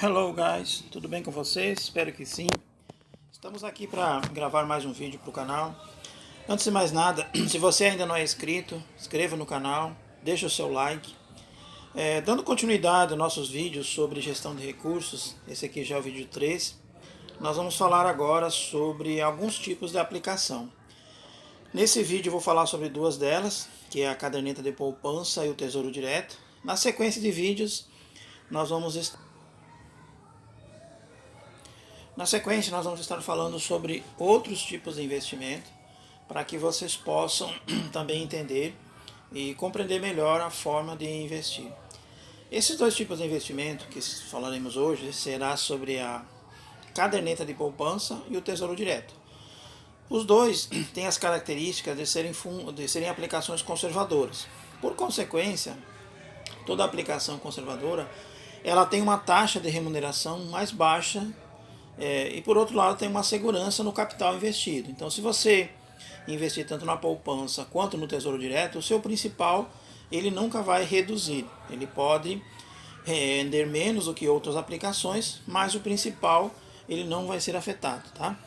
Hello guys, tudo bem com vocês? Espero que sim. Estamos aqui para gravar mais um vídeo para o canal. Antes de mais nada, se você ainda não é inscrito, inscreva no canal, deixa o seu like. Dando continuidade aos nossos vídeos sobre gestão de recursos, esse aqui já é o vídeo 3, nós vamos falar agora sobre alguns tipos de aplicação. Nesse vídeo eu vou falar sobre duas delas, que é a caderneta de poupança e o Tesouro Direto. Na sequência de vídeos, nós vamos estar falando sobre outros tipos de investimento, para que vocês possam também entender e compreender melhor a forma de investir. Esses dois tipos de investimento que falaremos hoje será sobre a caderneta de poupança e o Tesouro Direto. Os dois têm as características de serem aplicações conservadoras. Por consequência, toda aplicação conservadora ela tem uma taxa de remuneração mais baixa e por outro lado tem uma segurança no capital investido. Então, se você investir tanto na poupança quanto no Tesouro Direto, o seu principal ele nunca vai reduzir. Ele pode render menos do que outras aplicações, mas o principal ele não vai ser afetado, tá?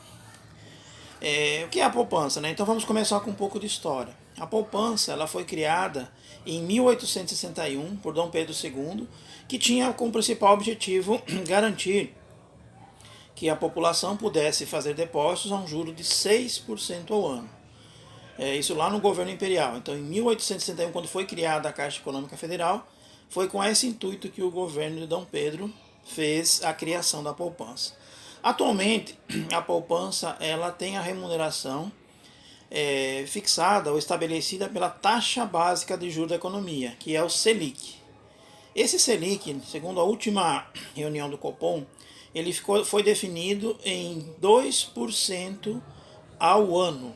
O que é a poupança, né? Então vamos começar com um pouco de história. A poupança ela foi criada em 1861 por Dom Pedro II, que tinha como principal objetivo garantir que a população pudesse fazer depósitos a um juro de 6% ao ano. Isso lá no governo imperial. Então, em 1861, quando foi criada a Caixa Econômica Federal, foi com esse intuito que o governo de Dom Pedro fez a criação da poupança. Atualmente, a poupança ela tem a remuneração fixada ou estabelecida pela taxa básica de juros da economia, que é o Selic. Esse Selic, segundo a última reunião do Copom, ele foi definido em 2% ao ano.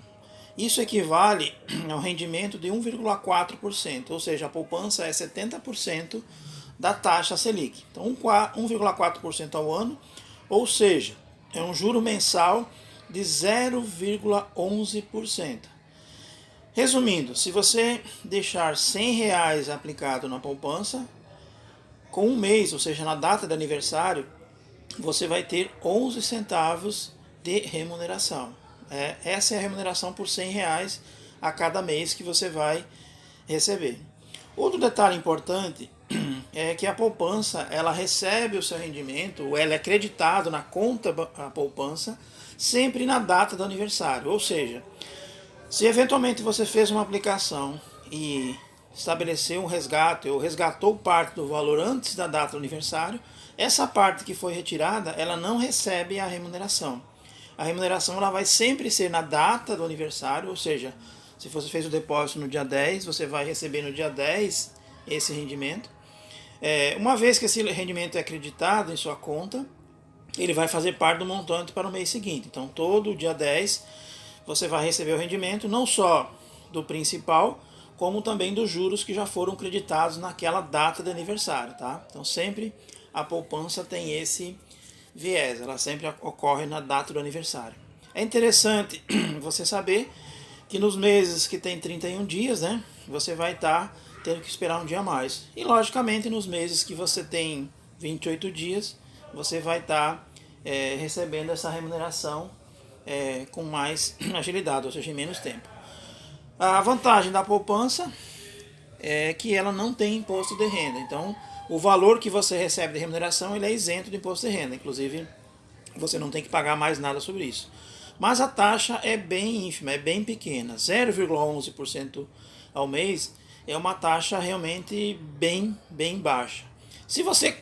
Isso equivale ao rendimento de 1,4%, ou seja, a poupança é 70% da taxa Selic. Então, 1,4% ao ano, ou seja, é um juro mensal de 0,11%. Resumindo, se você deixar R$100 aplicado na poupança, com um mês, ou seja, na data de aniversário, você vai ter 11 centavos de remuneração. Essa é a remuneração por R$100 a cada mês que você vai receber. Outro detalhe importante é que a poupança ela recebe o seu rendimento, ou ela é acreditado na conta a poupança sempre na data do aniversário. Ou seja, se eventualmente você fez uma aplicação e estabeleceu um resgate ou resgatou parte do valor antes da data do aniversário, essa parte que foi retirada ela não recebe a remuneração. A remuneração ela vai sempre ser na data do aniversário, ou seja, se você fez o depósito no dia 10, você vai receber no dia 10 esse rendimento. Uma vez que esse rendimento é acreditado em sua conta, ele vai fazer parte do montante para o mês seguinte. Então, todo dia 10 você vai receber o rendimento, não só do principal, como também dos juros que já foram creditados naquela data de aniversário, tá? Então, sempre a poupança tem esse viés, ela sempre ocorre na data do aniversário. É interessante você saber que nos meses que tem 31 dias, né, você vai estar tendo que esperar um dia a mais. E logicamente nos meses que você tem 28 dias, você vai estar recebendo essa remuneração com mais agilidade, ou seja, em menos tempo. A vantagem da poupança é que ela não tem imposto de renda. Então, o valor que você recebe de remuneração ele é isento de imposto de renda. Inclusive, você não tem que pagar mais nada sobre isso. Mas a taxa é bem ínfima, é bem pequena. 0,11% ao mês é uma taxa realmente bem baixa. Se você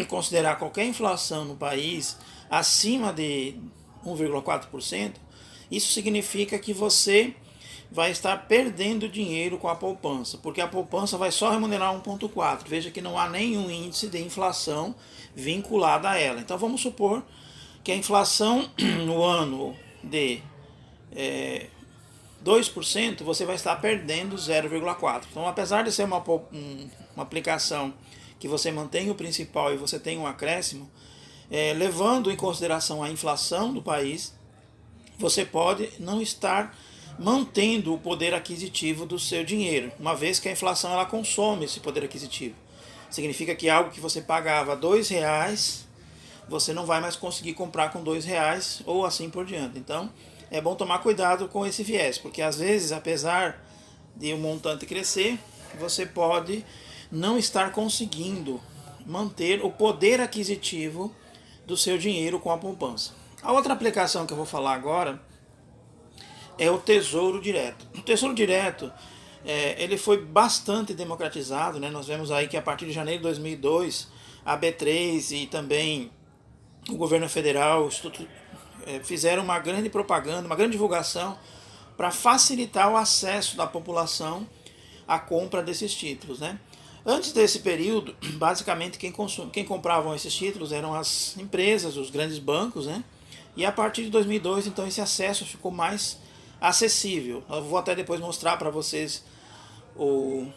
considerar qualquer inflação no país acima de 1,4%, isso significa que você vai estar perdendo dinheiro com a poupança, porque a poupança vai só remunerar 1,4%. Veja que não há nenhum índice de inflação vinculado a ela. Então vamos supor que a inflação no ano de 2%, você vai estar perdendo 0,4%. Então, apesar de ser uma aplicação que você mantém o principal e você tem um acréscimo, levando em consideração a inflação do país, você pode não estar mantendo o poder aquisitivo do seu dinheiro, uma vez que a inflação ela consome esse poder aquisitivo. Significa que algo que você pagava R$2 você não vai mais conseguir comprar com R$ 2 ou assim por diante. Então é bom tomar cuidado com esse viés, porque às vezes, apesar de o montante crescer, você pode não estar conseguindo manter o poder aquisitivo do seu dinheiro com a poupança. A outra aplicação que eu vou falar agora é o Tesouro Direto. O Tesouro Direto ele foi bastante democratizado, né? Nós vemos aí que a partir de janeiro de 2002 a B3 e também o governo federal fizeram uma grande propaganda, uma grande divulgação para facilitar o acesso da população à compra desses títulos, né? Antes desse período, basicamente quem compravam esses títulos eram as empresas, os grandes bancos, né? E a partir de 2002, então, esse acesso ficou mais acessível. Eu vou até depois mostrar para vocês o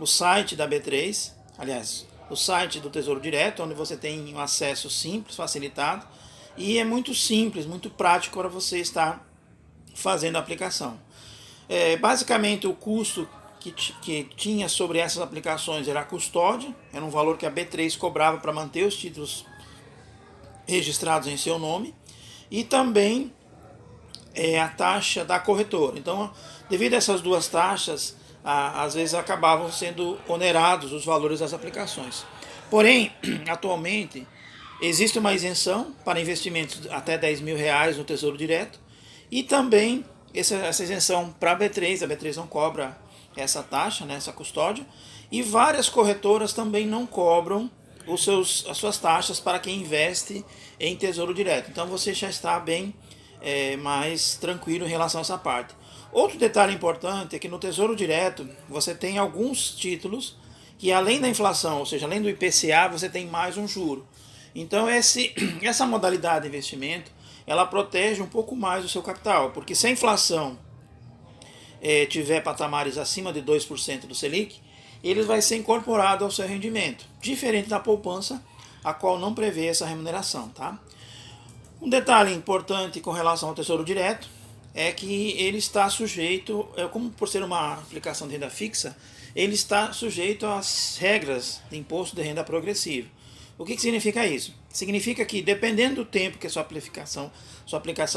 site da B3, aliás, o site do Tesouro Direto, onde você tem um acesso simples, facilitado, e é muito simples, muito prático para você estar fazendo a aplicação. Basicamente, o custo que tinha sobre essas aplicações era a custódia, era um valor que a B3 cobrava para manter os títulos registrados em seu nome, e também a taxa da corretora. Então, devido a essas duas taxas, às vezes acabavam sendo onerados os valores das aplicações. Porém, atualmente, existe uma isenção para investimentos até R$ 10.000 no Tesouro Direto, e também essa isenção para a B3 não cobra essa taxa, né, essa custódia, e várias corretoras também não cobram as suas taxas para quem investe em Tesouro Direto. Então você já está bem mais tranquilo em relação a essa parte. Outro detalhe importante é que no Tesouro Direto você tem alguns títulos que, além da inflação, ou seja, além do IPCA, você tem mais um juro. Então essa modalidade de investimento, ela protege um pouco mais o seu capital, porque se a inflação tiver patamares acima de 2% do Selic, ele vai ser incorporado ao seu rendimento, diferente da poupança, a qual não prevê essa remuneração, tá? Um detalhe importante com relação ao Tesouro Direto é que ele está sujeito, como por ser uma aplicação de renda fixa, ele está sujeito às regras de imposto de renda progressivo. O que significa isso? Significa que, dependendo do tempo que a sua aplicação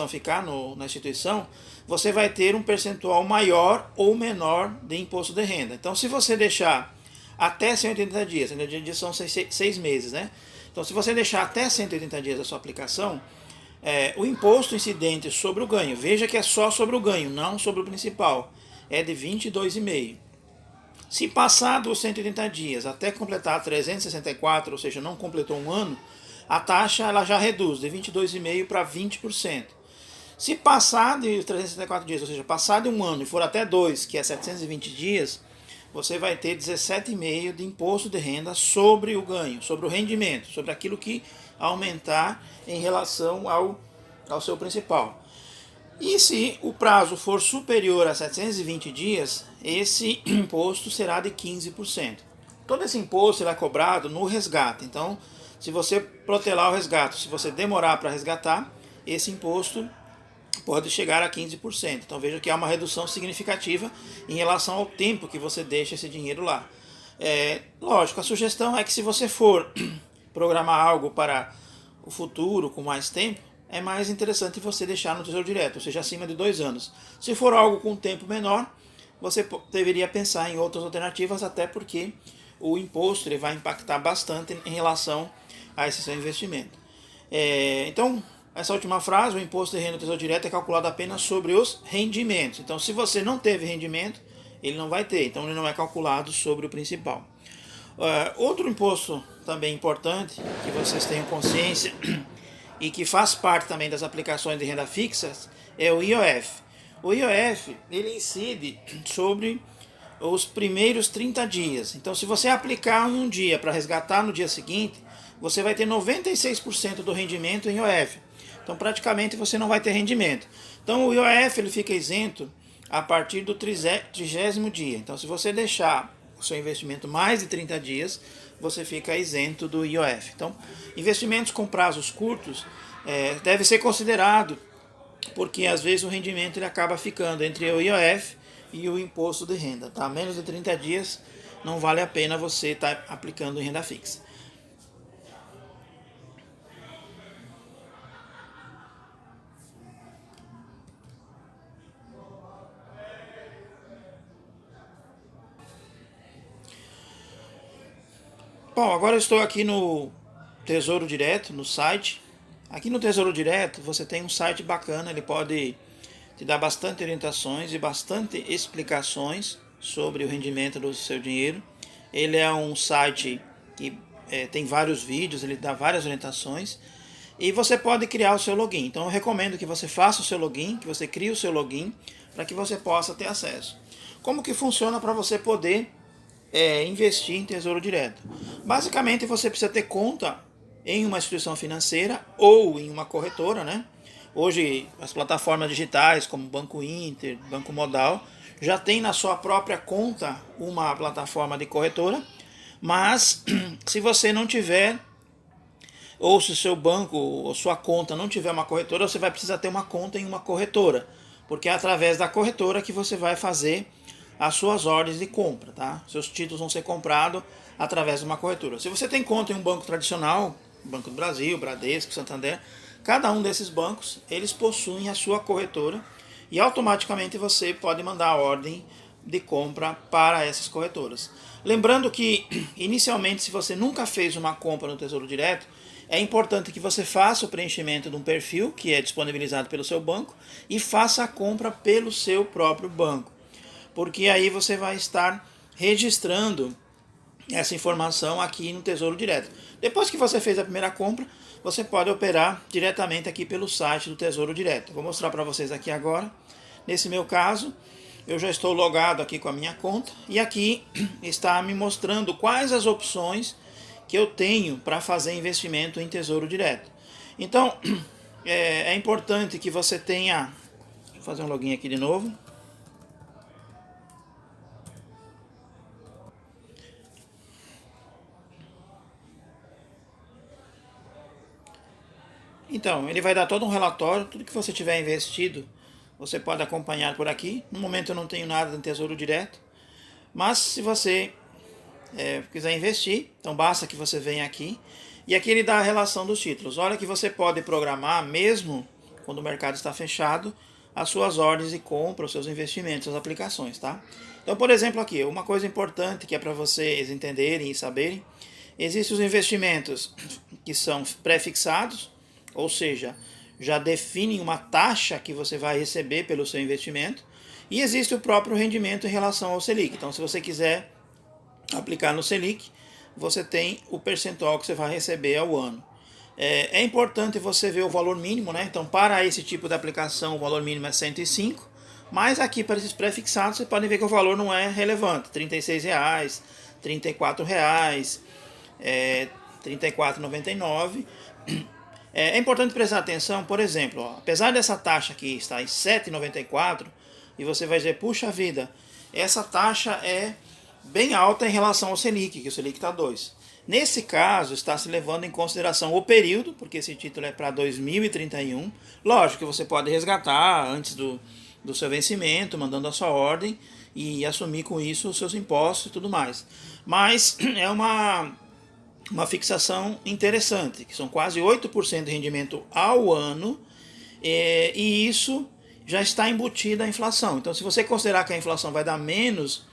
ficar na instituição, você vai ter um percentual maior ou menor de imposto de renda. Então, se você deixar até 180 dias, 180 dias são 6 meses, né? Então, se você deixar até 180 dias a sua aplicação, o imposto incidente sobre o ganho, veja que é só sobre o ganho, não sobre o principal, é de 22,5%. Se passar dos 180 dias até completar 364, ou seja, não completou um ano, a taxa ela já reduz de 22,5% para 20%. Se passar de 364 dias, ou seja, passar de um ano e for até 2, que é 720 dias, você vai ter 17,5% de imposto de renda sobre o ganho, sobre o rendimento, sobre aquilo que aumentar em relação ao seu principal. E se o prazo for superior a 720 dias, esse imposto será de 15%. Todo esse imposto é cobrado no resgate. Então, se você protelar o resgate, se você demorar para resgatar, esse imposto pode chegar a 15%. Então veja que há uma redução significativa em relação ao tempo que você deixa esse dinheiro lá. Lógico, a sugestão é que se você for programar algo para o futuro com mais tempo, é mais interessante você deixar no Tesouro Direto, ou seja, acima de 2 anos. Se for algo com tempo menor, você deveria pensar em outras alternativas, até porque o imposto ele vai impactar bastante em relação a esse seu investimento. Então, essa última frase, o imposto de renda do Tesouro Direto é calculado apenas sobre os rendimentos. Então, se você não teve rendimento, ele não vai ter, então ele não é calculado sobre o principal. Outro imposto também importante, que vocês tenham consciência, e que faz parte também das aplicações de renda fixas, é o IOF. O IOF ele incide sobre os primeiros 30 dias. Então, se você aplicar em um dia para resgatar no dia seguinte, você vai ter 96% do rendimento em IOF. Então, praticamente você não vai ter rendimento. Então, o IOF ele fica isento a partir do 30º dia. Então, se você deixar o seu investimento mais de 30 dias, você fica isento do IOF. Então, investimentos com prazos curtos deve ser considerado, porque às vezes o rendimento ele acaba ficando entre o IOF e o imposto de renda. Tá? Menos de 30 dias não vale a pena você estar aplicando em renda fixa. Bom, agora eu estou aqui no Tesouro Direto, no site. Aqui no Tesouro Direto você tem um site bacana, ele pode te dar bastante orientações e bastante explicações sobre o rendimento do seu dinheiro. Ele é um site que tem vários vídeos, ele dá várias orientações e você pode criar o seu login. Então eu recomendo que você faça o seu login, que você crie o seu login para que você possa ter acesso. Como que funciona para você poder investir em Tesouro Direto? Basicamente você precisa ter conta em uma instituição financeira ou em uma corretora, né? Hoje as plataformas digitais como Banco Inter, Banco Modal já tem na sua própria conta uma plataforma de corretora, mas se você não tiver, ou se o seu banco ou sua conta não tiver uma corretora, você vai precisar ter uma conta em uma corretora, porque é através da corretora que você vai fazer as suas ordens de compra, tá? Seus títulos vão ser comprados através de uma corretora. Se você tem conta em um banco tradicional, Banco do Brasil, Bradesco, Santander, cada um desses bancos, eles possuem a sua corretora e automaticamente você pode mandar a ordem de compra para essas corretoras. Lembrando que, inicialmente, se você nunca fez uma compra no Tesouro Direto, é importante que você faça o preenchimento de um perfil que é disponibilizado pelo seu banco e faça a compra pelo seu próprio banco, porque aí você vai estar registrando essa informação aqui no Tesouro Direto. Depois que você fez a primeira compra, você pode operar diretamente aqui pelo site do Tesouro Direto. Vou mostrar para vocês aqui agora. Nesse meu caso, eu já estou logado aqui com a minha conta e aqui está me mostrando quais as opções que eu tenho para fazer investimento em Tesouro Direto. Então, é importante que você tenha... Deixa eu fazer um login aqui de novo. Então, ele vai dar todo um relatório, tudo que você tiver investido, você pode acompanhar por aqui. No momento eu não tenho nada em Tesouro Direto, mas se você quiser investir, então basta que você venha aqui, e aqui ele dá a relação dos títulos. Olha que você pode programar, mesmo quando o mercado está fechado, as suas ordens de compra, os seus investimentos, as aplicações, tá? Então, por exemplo, aqui, uma coisa importante que é para vocês entenderem e saberem, existem os investimentos que são pré-fixados, ou seja, já definem uma taxa que você vai receber pelo seu investimento, e existe o próprio rendimento em relação ao Selic. Então, se você quiser aplicar no Selic, você tem o percentual que você vai receber ao ano. É importante você ver o valor mínimo, né? Então, para esse tipo de aplicação, o valor mínimo é 105, mas aqui para esses pré-fixados, você pode ver que o valor não é relevante. R$ 36, R$ 34, R$ 34,99. É importante prestar atenção, por exemplo, apesar dessa taxa aqui estar em 7,94, e você vai dizer, puxa vida, essa taxa é bem alta em relação ao Selic, que o Selic está 2. Nesse caso, está se levando em consideração o período, porque esse título é para 2031. Lógico que você pode resgatar antes do seu vencimento, mandando a sua ordem e assumir com isso os seus impostos e tudo mais. Mas é uma fixação interessante, que são quase 8% de rendimento ao ano, e isso já está embutida a inflação. Então, se você considerar que a inflação vai dar menos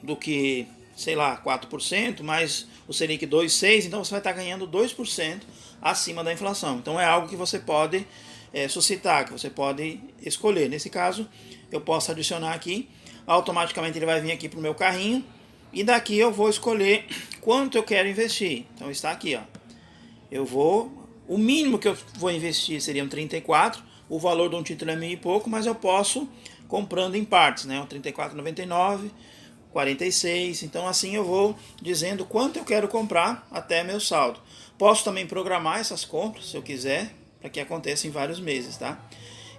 do que, sei lá, 4%, mais o Selic 2,6%, então você vai estar ganhando 2% acima da inflação. Então é algo que você pode suscitar, que você pode escolher. Nesse caso, eu posso adicionar aqui, automaticamente ele vai vir aqui para o meu carrinho, e daqui eu vou escolher quanto eu quero investir. Então está aqui, ó. O mínimo que eu vou investir seriam 34, o valor de um título é mil e pouco, mas eu posso comprando em partes, né? O 34,99, 46, então assim eu vou dizendo quanto eu quero comprar até meu saldo. Posso também programar essas compras, se eu quiser, para que aconteça em vários meses, tá?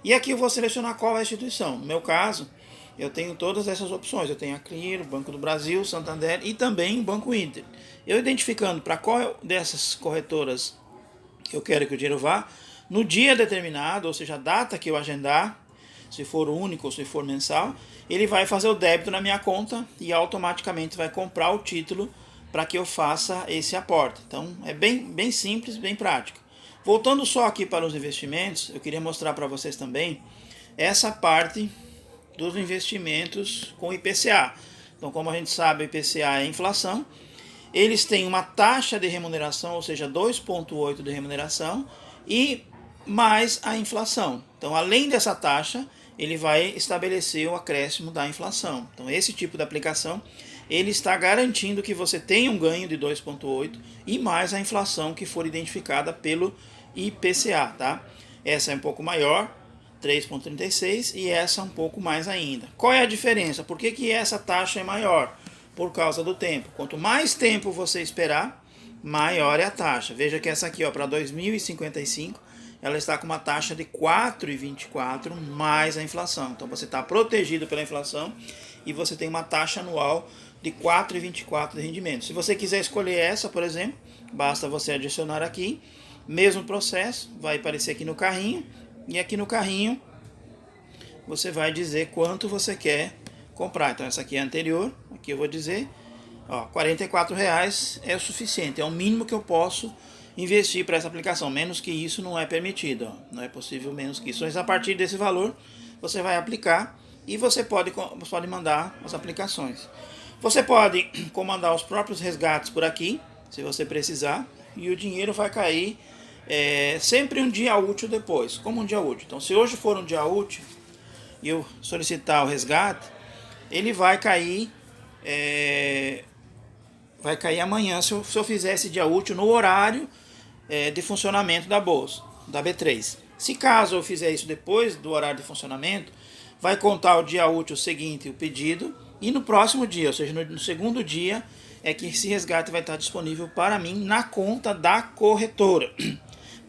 E aqui eu vou selecionar qual é a instituição. No meu caso, eu tenho todas essas opções. Eu tenho a Clear, Banco do Brasil, Santander e também Banco Inter. Eu identificando para qual dessas corretoras eu quero que o dinheiro vá, no dia determinado, ou seja, a data que eu agendar, se for único ou se for mensal, ele vai fazer o débito na minha conta e automaticamente vai comprar o título para que eu faça esse aporte. Então é bem simples, bem prático. Voltando só aqui para os investimentos, eu queria mostrar para vocês também essa parte dos investimentos com IPCA. Então, como a gente sabe, o IPCA é inflação, eles têm uma taxa de remuneração, ou seja, 2,8 de remuneração, e mais a inflação. Então, além dessa taxa, ele vai estabelecer o acréscimo da inflação. Então, esse tipo de aplicação, ele está garantindo que você tenha um ganho de 2,8 e mais a inflação que for identificada pelo IPCA, tá? Essa é um pouco maior, 3,36, e essa um pouco mais ainda. Qual é a diferença? Por que essa taxa é maior? Por causa do tempo. Quanto mais tempo você esperar, maior é a taxa. Veja que essa aqui, para 2055, ela está com uma taxa de 4,24 mais a inflação. Então você está protegido pela inflação e você tem uma taxa anual de 4,24 de rendimento. Se você quiser escolher essa, por exemplo, basta você adicionar aqui, mesmo processo, vai aparecer aqui no carrinho, e aqui no carrinho você vai dizer quanto você quer comprar. Então essa aqui é a anterior, aqui eu vou dizer, ó, R$44 é o suficiente, é o mínimo que eu posso investir para essa aplicação. Menos que isso não é permitido, ó. Não é possível menos que isso. Mas a partir desse valor você vai aplicar e você pode mandar as aplicações. Você pode comandar os próprios resgates por aqui, se você precisar, e o dinheiro vai cair sempre um dia útil depois. Como um dia útil? Então, se hoje for um dia útil e eu solicitar o resgate, ele vai cair amanhã se eu fizer esse dia útil no horário de funcionamento da bolsa, da B3. Se caso eu fizer isso depois do horário de funcionamento, vai contar o dia útil seguinte, o pedido, e no próximo dia, ou seja, no segundo dia, é que esse resgate vai estar disponível para mim na conta da corretora.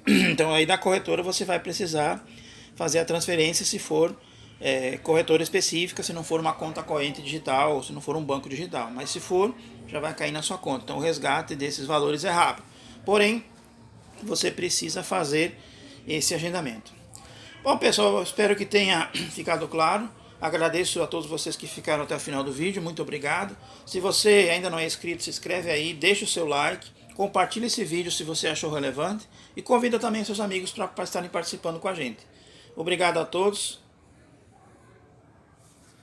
Então aí da corretora você vai precisar fazer a transferência se for corretora específica, se não for uma conta corrente digital, ou se não for um banco digital. Mas se for, já vai cair na sua conta. Então o resgate desses valores é rápido. Porém, você precisa fazer esse agendamento. Bom, pessoal, eu espero que tenha ficado claro. Agradeço a todos vocês que ficaram até o final do vídeo, muito obrigado. Se você ainda não é inscrito, se inscreve aí, deixa o seu like, compartilhe esse vídeo se você achou relevante e convida também seus amigos para estarem participando com a gente. Obrigado a todos